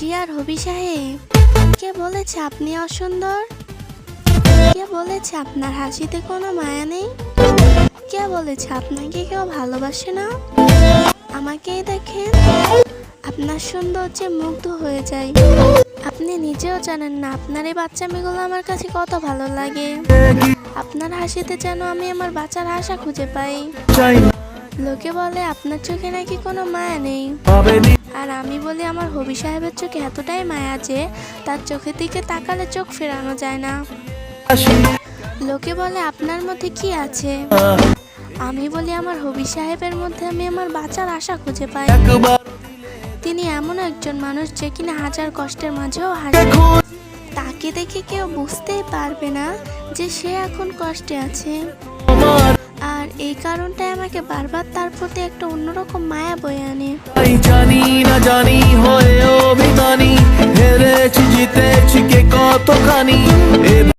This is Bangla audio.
ডিয়ার হবি সাহেব, কে বলেছে আপনি অসুন্দর? কে বলেছে আপনার হাসিতে কোনো মায়া নেই? কে বলেছে আপনাকে কেউ ভালোবাসে না? আমাকেই দেখেন, আপনার সৌন্দর্যে মুগ্ধ হয়ে যাই। আপনি নিজেও জানেন না আপনার এই বাচ্চা মেয়েগুলো আমার কাছে কত ভালো লাগে। আপনার হাসিতে যেন আমি আমার বাচ্চার আশা খুঁজে পাই। লোকে বলে আপনার চোখে নাকি কোনো মায়া নেই, আর আমি বলি আমার হবি সাহেবের চোখে এতটাই মায়া যে তার চোখের দিকে তাকালে চোখ ফেরানো যায় না। লোকে বলে আপনার মধ্যে কি আছে, আমি বলি আমার হবি সাহেবের মধ্যে আমি আমার বাঁচার আশা খুঁজে পাই। তিনি এমন একজন মানুষ যে কিনা হাজার কষ্টের মাঝেও হাসে। তাকে দেখে কেউ বুঝতেই পারবে না যে সে এখন কষ্টে আছে, আর এই কারণটাই আমাকে বারবার তার প্রতি একটা অন্যরকম মায়া বয়ে আনে। জানি না জানি হয়েও বিমানি হেরেছি জিতেছি কে কতখানি।